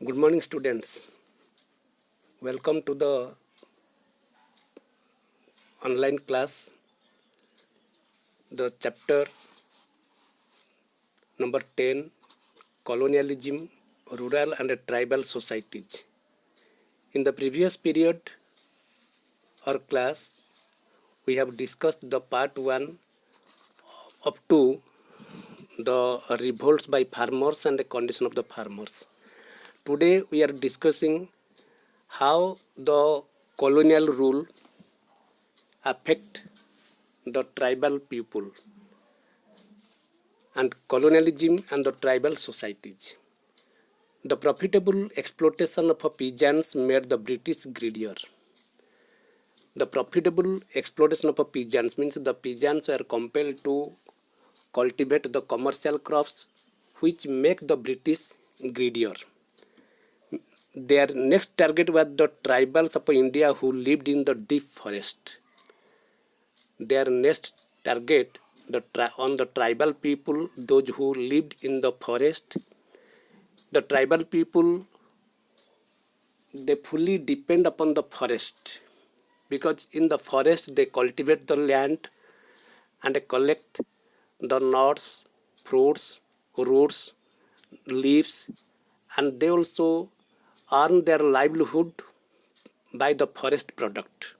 Good morning, students. Welcome to the online class, the chapter number 10, Colonialism, Rural and Tribal Societies. In the previous period or class, we have discussed the part 1 up to the revolts by farmers and the condition of the farmers. Today we are discussing how the colonial rule affect the tribal people and colonialism and the tribal societies. The profitable exploitation of peasants made the British greedier. The profitable exploitation of peasants means the peasants were compelled to cultivate the commercial crops which make the British greedier. Their next target was the tribals of India who lived in the deep forest. Their next target on the tribal people, those who lived in the forest. The tribal people, they fully depend upon the forest because in the forest they cultivate the land and collect the nuts, fruits, roots, leaves, and they also earn their livelihood by the forest product.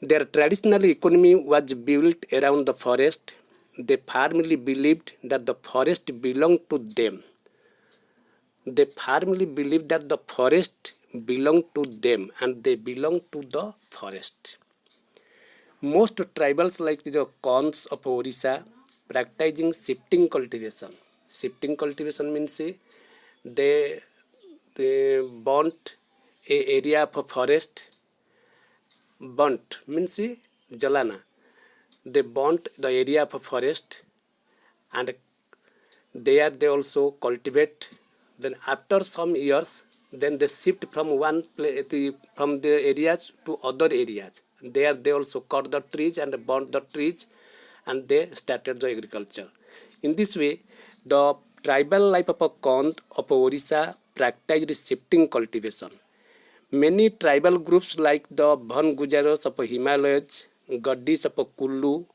Their traditional economy was built around the forest. They firmly believed that the forest belonged to them. They firmly believed that the forest belonged to them and they belong to the forest. Most tribals like the Khans of Orissa practicing shifting cultivation. Shifting cultivation means they burnt a area of a forest. Burnt means jalana. They burnt the area of a forest and there they also cultivate. Then after some years, then they shift from one place from the areas to other areas. There they also cut the trees and burnt the trees and they started the agriculture. In this way, the tribal life of a Khand of Orissa practiced shifting cultivation. Many tribal groups like the Van Gujaros of Himalayas, Gaddis of Kullu,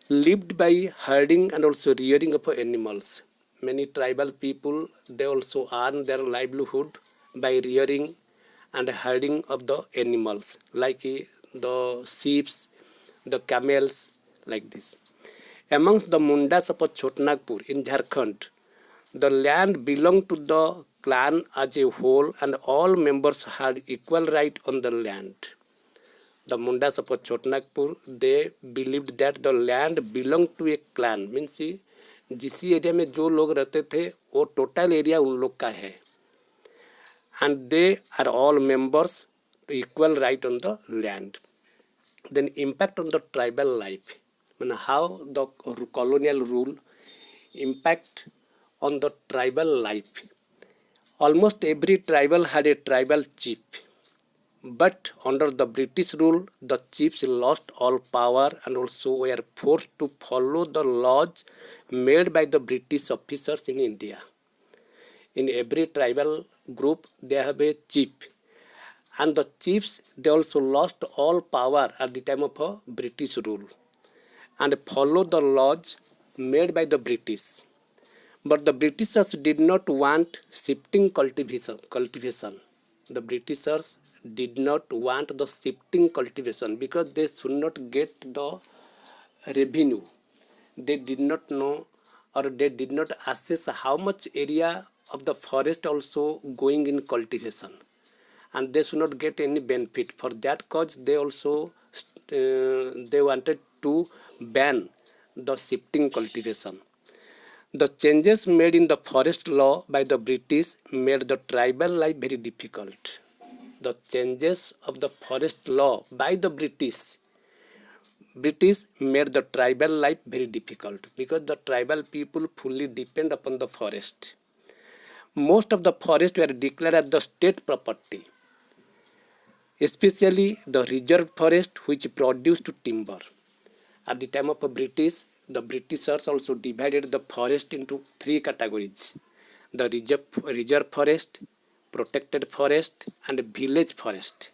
lived by herding and also rearing of animals. Many tribal people, they also earn their livelihood by rearing and herding of the animals like the sheep, the camels, like this. Amongst the Mundas of Chotnagpur in Jharkhand, the land belonged to the clan as a whole and all members had equal right on the land. The Mundas of Chotnagpur, they believed that the land belonged to a clan. Means जिस area में जो लोग रहते थे वो total area उन लोग का है and they are all members to equal right on the land. Then impact on the tribal life. How the colonial rule impact on the tribal life. Almost every tribal had a tribal chief. But under the British rule, the chiefs lost all power and also were forced to follow the laws made by the British officers in India. In every tribal group, they have a chief. And the chiefs, they also lost all power at the time of a British rule and follow the laws made by the British. But the Britishers did not want shifting cultivation. The Britishers did not want the shifting cultivation because they should not get the revenue. They did not know or they did not assess how much area of the forest also going in cultivation and they should not get any benefit. For that cause they also they wanted to ban the shifting cultivation. The changes made in the forest law by the British made the tribal life very difficult. The changes of the forest law by the British made the tribal life very difficult because the tribal people fully depend upon the forest. Most of the forests were declared as the state property, especially the reserve forest which produced timber. At the time of the Britishers also divided the forest into three categories. the reserve forest, protected forest, and village forest.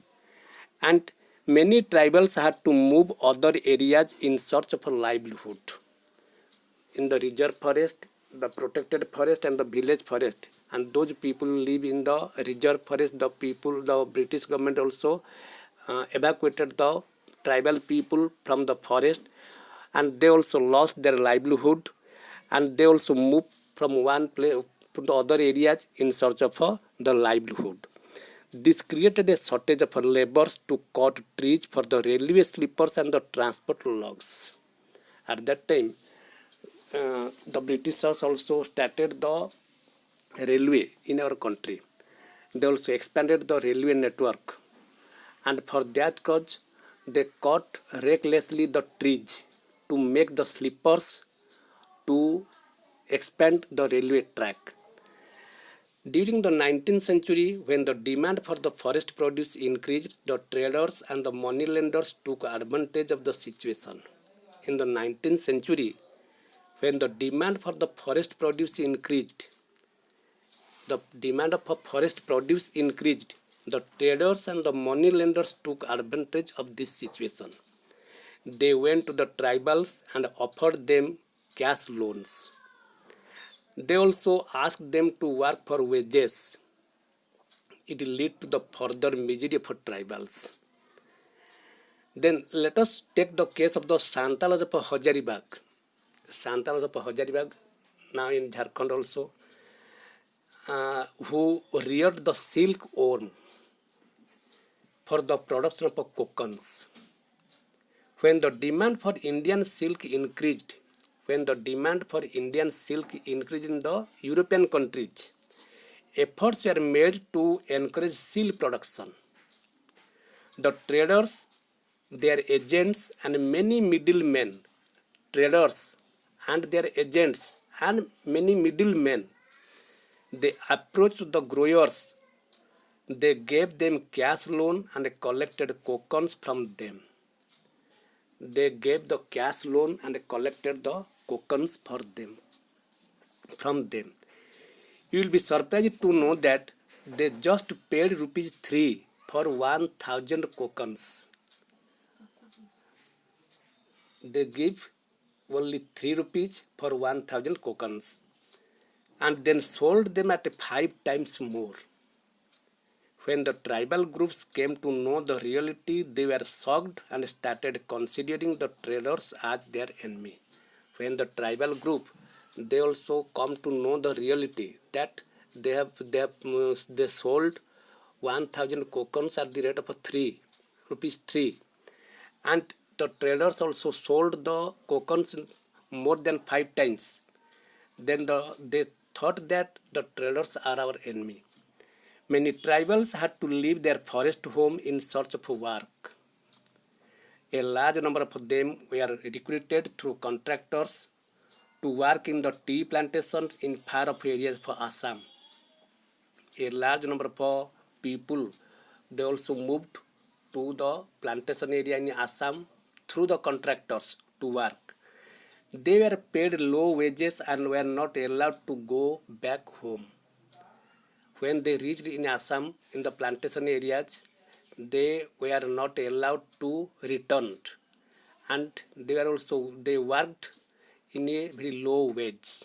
And many tribals had to move other areas in search of a livelihood. In the reserve forest, the protected forest, and the village forest, and those people live in the reserve forest. The British government also evacuated the tribal people from the forest, and they also lost their livelihood, and they also moved from one place to the other areas in search of the livelihood. This created a shortage of laborers to cut trees for the railway sleepers and the transport logs. At that time, the Britishers also started the railway in our country. They also expanded the railway network, and for that cause, they cut recklessly the trees to make the sleepers to expand the railway track. During the 19th century, when the demand for the forest produce increased, the traders and the moneylenders took advantage of the situation. In the 19th century, when the demand for the forest produce increased, the traders and the moneylenders took advantage of this situation. They went to the tribals and offered them cash loans. They also asked them to work for wages. It led to the further misery for tribals. Then let us take the case of the Santalas of Hazaribagh. Santalas of Hazaribagh, now in Jharkhand also, who reared the silkworm for the production of cocoons. When the demand for Indian silk increased, in the European countries, efforts were made to encourage silk production. The traders, their agents, and many middlemen, they approached the growers. They gave them cash loan and collected cocoons from them. You will be surprised to know that they just paid rupees 3 for 1,000 cocoons. They give only 3 rupees for 1,000 cocoons, and then sold them at 5 times more. When the tribal groups came to know the reality, they were shocked and started considering the traders as their enemy. When the tribal group, they also come to know the reality that they sold 1,000 cocoons at the rate of rupees 3, and the traders also sold the cocoons more than 5 times. Then they thought that the traders are our enemy. Many tribals had to leave their forest home in search of work. A large number of them were recruited through contractors to work in the tea plantations in far-off areas of Assam. A large number of people, they also moved to the plantation area in Assam through the contractors to work. They were paid low wages and were not allowed to go back home. When they reached in Assam, in the plantation areas, they were not allowed to return, and they worked in a very low wage.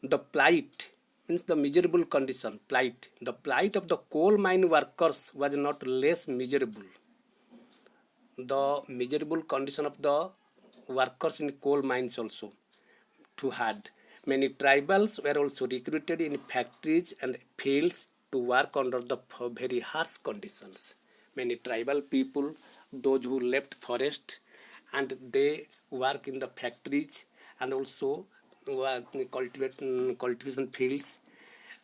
The plight means the miserable condition. The plight of the coal mine workers was not less miserable. The miserable condition of the workers in coal mines also too hard. Many tribals were also recruited in factories and fields to work under the very harsh conditions. Many tribal people, those who left forest, and they work in the factories and also cultivation fields,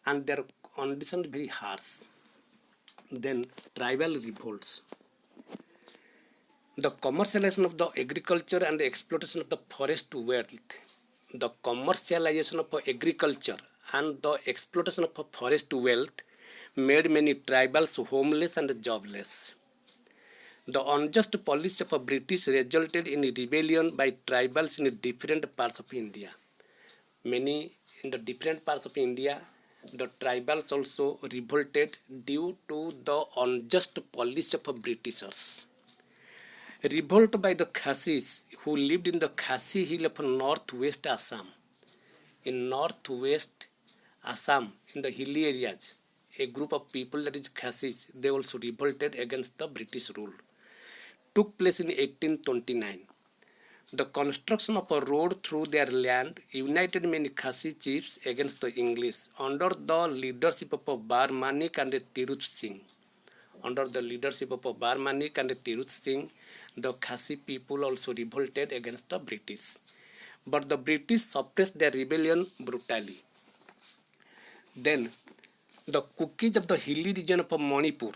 and their conditions very harsh. Then tribal revolts. The commercialization of the agriculture and the exploitation of the forest wealth. The commercialization of agriculture and the exploitation of forest wealth made many tribals homeless and jobless. The unjust policy of British resulted in rebellion by tribals in different parts of India. Many in the different parts of India, the tribals also revolted due to the unjust policy of Britishers. Revolt by the Khasis who lived in the Khasi hill of northwest Assam. In northwest Assam, in the hilly areas, a group of people, that is Khasis, they also revolted against the British rule. Took place in 1829. The construction of a road through their land united many Khasi chiefs against the English under the leadership of Bar Manik and Tirut Singh. Under the leadership of Bar Manik and Tirut Singh, the Khasi people also revolted against the British. But the British suppressed their rebellion brutally. Then the Kukis of the hilly region of Manipur,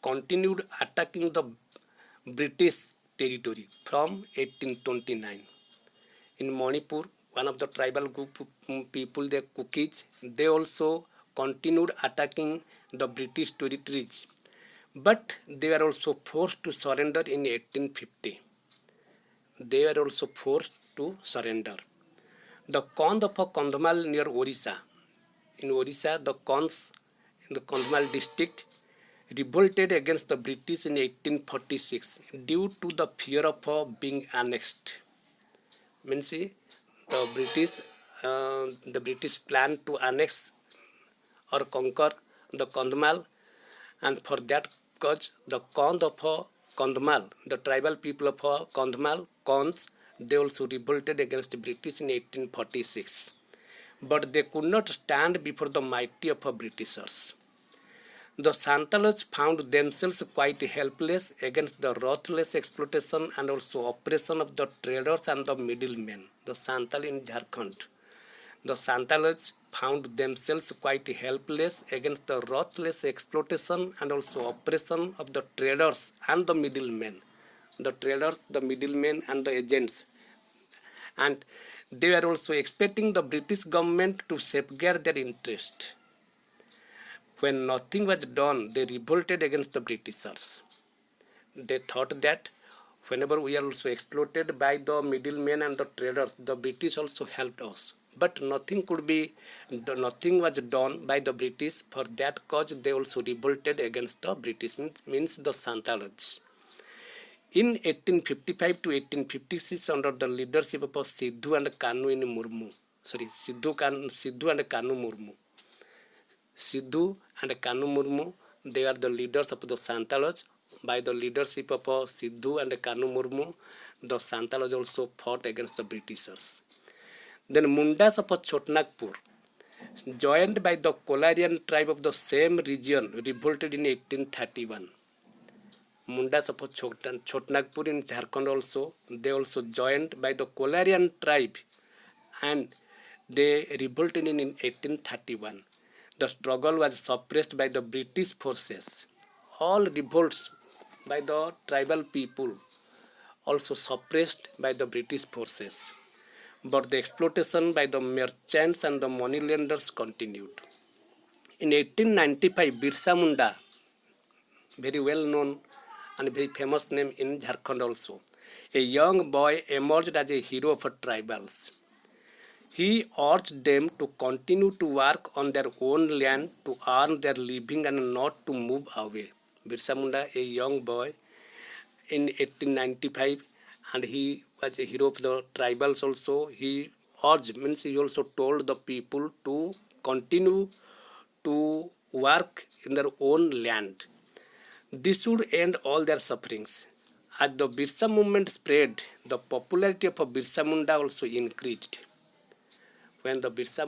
continued attacking the British territory from 1829. In Manipur, one of the tribal group of people, the Kukis, they also continued attacking the British territories, but they were also forced to surrender in 1850. The Kond of Kandhamal near Orissa. In Orissa, the Konds in the Kandhamal district revolted against the British in 1846 due to the fear of being annexed. Means the British planned to annex or conquer the Kandhamal, and for that cause the Kond of Kandhamal, the tribal people of Kandhamal, Konds, they also revolted against the British in 1846. But they could not stand before the mighty of Britishers. The Santalas found themselves quite helpless against the ruthless exploitation and also oppression of the traders and the middlemen. The Santal in Jharkhand. The Santalas found themselves quite helpless against the ruthless exploitation and also oppression of the traders and the middlemen. The traders, the middlemen and the agents. And they were also expecting the British government to safeguard their interest. When nothing was done, they revolted against the Britishers. They thought that whenever we are also exploited by the middlemen and the traders, the British also helped us. But nothing was done by the British. For that cause, they also revolted against the British, means the Santalas. In 1855 to 1856, under the leadership of Sidhu and Kanu Murmu. Sidhu and Kanu Murmu, they are the leaders of the Santalas. By the leadership of Sidhu and Kanu Murmu, the Santalas also fought against the Britishers. Then Mundas of Chotnagpur, joined by the Kolarian tribe of the same region, revolted in 1831. Mundas of Chotnagpur in Jharkhand also, they also joined by the Kolarian tribe and they revolted in 1831. The struggle was suppressed by the British forces. All revolts by the tribal people also suppressed by the British forces. But the exploitation by the merchants and the moneylenders continued. In 1895, Birsa Munda, very well known and very famous name in Jharkhand also, a young boy emerged as a hero for tribals. He urged them to continue to work on their own land to earn their living and not to move away. Birsa Munda, a young boy in 1895, and he was a hero of the tribals also. He urged, means he also told the people to continue to work in their own land. This would end all their sufferings. As the Birsa movement spread, the popularity of Birsa Munda also increased. When the Birsa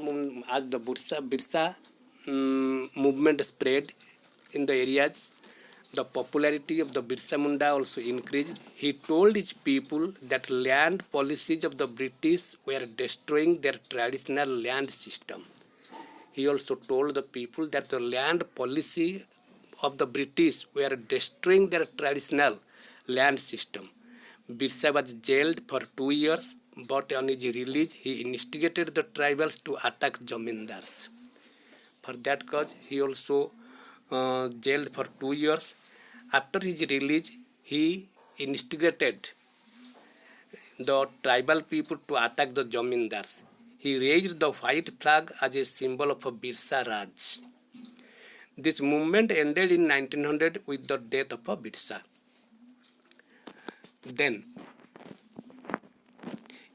movement spread in the areas, the popularity of the Birsa Munda also increased. He told his people that land policies of the British were destroying their traditional land system. He also told the people that the land policy of the British were destroying their traditional land system. Birsa was jailed for 2 years, but on his release, he instigated the tribals to attack Jamindars. For that cause, he also jailed for 2 years. After his release, he instigated the tribal people to attack the Jamindars. He raised the white flag as a symbol of Birsa Raj. This movement ended in 1900 with the death of Birsa. Then,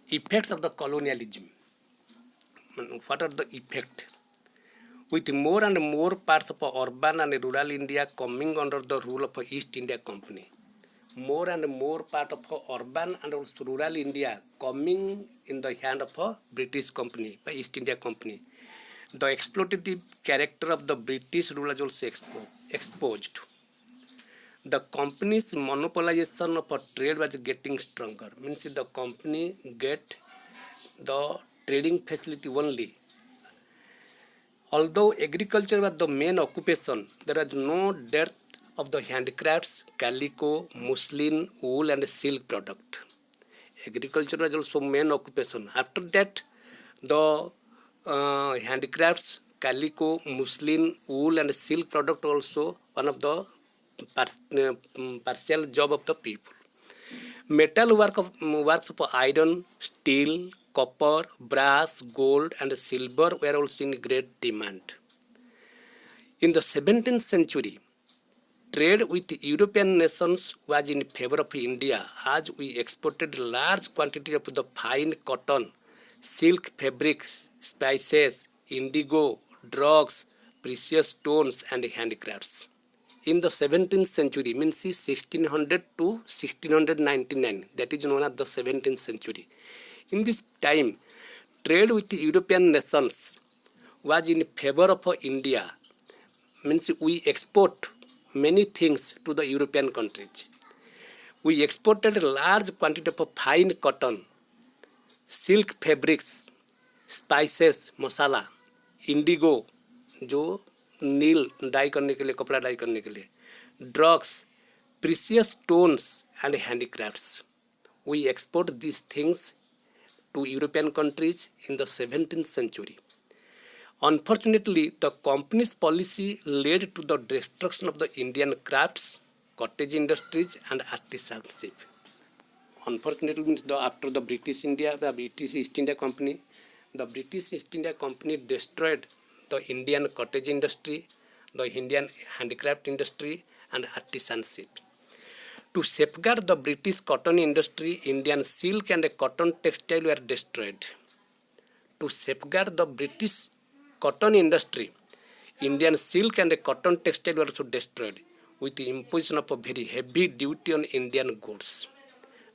effects of the colonialism. What are the effects? With more and more parts of urban and rural India coming under the rule of East India Company. More and more part of urban and also rural India coming in the hand of a British company, by East India Company. The exploitative character of the British rule is also exposed. The company's monopolization of a trade was getting stronger. Means the company get the trading facility only. Although agriculture was the main occupation, there was no dearth of the handicrafts, calico, muslin, wool and silk product. Agriculture was also main occupation. After that, the handicrafts, calico, muslin, wool and silk product also one of the partial job of the people. Metal works of iron, steel, copper, brass, gold and silver were also in great demand. In the 17th century, trade with European nations was in favor of India as we exported large quantity of the fine cotton, silk fabrics, spices, indigo, drugs, precious stones and handicrafts. In the 17th century, means 1600 to 1699, that is known as the 17th century. In this time, trade with European nations was in favor of India, means we export many things to the European countries. We exported a large quantity of fine cotton, silk fabrics, spices, masala, indigo, जो नील die करने के लिए, कपड़ा die करने के लिए, drugs, precious stones and handicrafts. We export these things to European countries in the 17th century. Unfortunately, the company's policy led to the destruction of the Indian crafts, cottage industries and artisanship. Unfortunately, means after the British East India Company, the British East India Company destroyed the Indian cottage industry, the Indian handicraft industry and artisanship. To safeguard the British cotton industry, Indian silk and cotton textile were destroyed. To safeguard the British cotton industry, Indian silk and cotton textile were also destroyed with the imposition of a very heavy duty on Indian goods.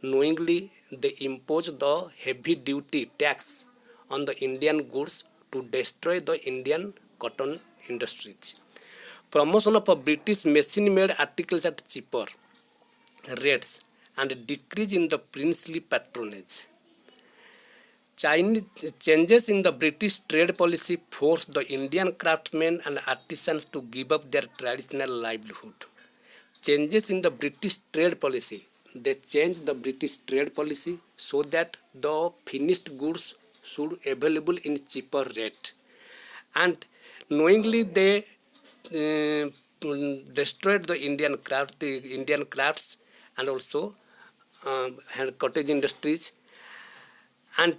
Knowingly, they imposed the heavy duty tax on the Indian goods to destroy the Indian cotton industries. Promotion of a British machine-made articles at cheaper rates and decrease in the princely patronage. Changes in the British trade policy forced the Indian craftsmen and artisans to give up their traditional livelihood. Changes in the British trade policy. They changed the British trade policy so that the finished goods should be available in cheaper rate. And knowingly they destroyed the Indian crafts and also cottage industries. And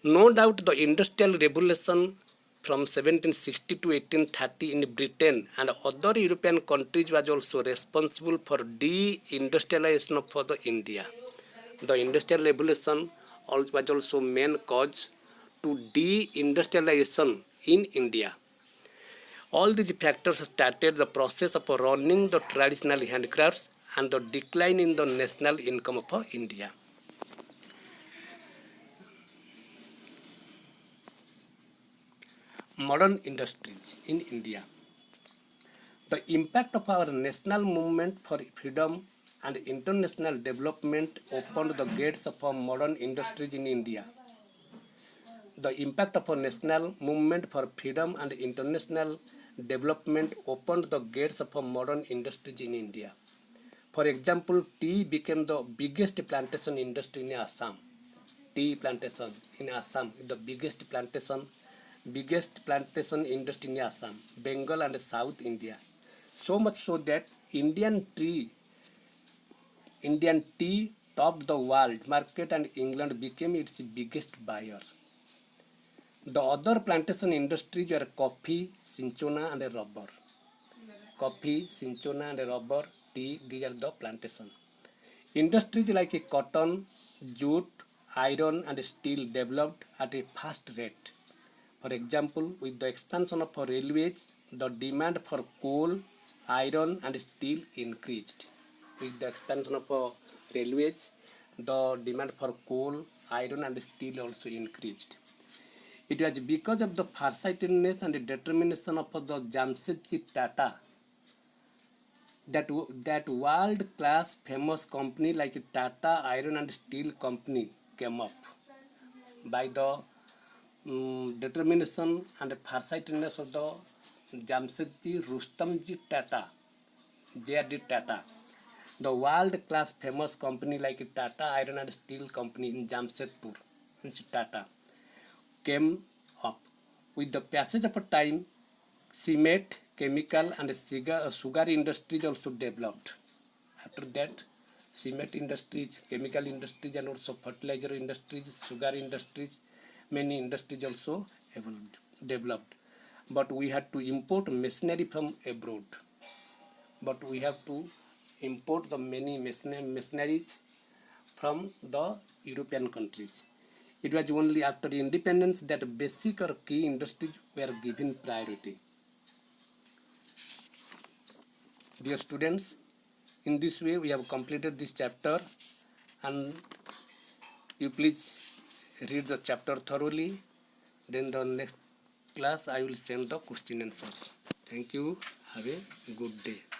no doubt the industrial revolution from 1760 to 1830 in Britain and other European countries was also responsible for de-industrialization of the India. The industrial revolution was also main cause to de-industrialization in India. All these factors started the process of running the traditional handicrafts and the decline in the national income of India. Modern industries in India. The impact of our national movement for freedom and international development opened the gates of modern industries in India. The impact of a national movement for freedom and international development opened the gates of modern industries in India. For example, tea became the biggest plantation industry in Assam. Tea plantation in Assam is the biggest plantation industry in Assam, Bengal and South India. So much so that Indian tea topped the world market and England became its biggest buyer. The other plantation industries were coffee, cinchona and rubber. Coffee, cinchona and rubber, tea, these are the plantation. Industries like cotton, jute, iron and steel developed at a fast rate. For example, with the expansion of railways, the demand for coal, iron and steel increased. With the expansion of railways, the demand for coal, iron and steel also increased. It was because of the farsightedness and determination of the Jamshedji Tata that world-class famous company like Tata Iron and Steel Company came up. By the determination and farsightedness of the Jamshedji Rustomji Tata, J.R.D. Tata, the world-class famous company like Tata Iron and Steel Company in Jamshedpur, in Tata, came up. With the passage of time, cement, chemical and sugar industries also developed. After that, cement industries, chemical industries and also fertilizer industries, sugar industries, many industries also developed. But we had to import machinery from abroad. But we have to import the many machineries from the European countries. It was only after independence that basic or key industries were given priority. Dear students, in this way we have completed this chapter, and you please read the chapter thoroughly. Then the next class I will send the question answers. Thank you. Have a good day.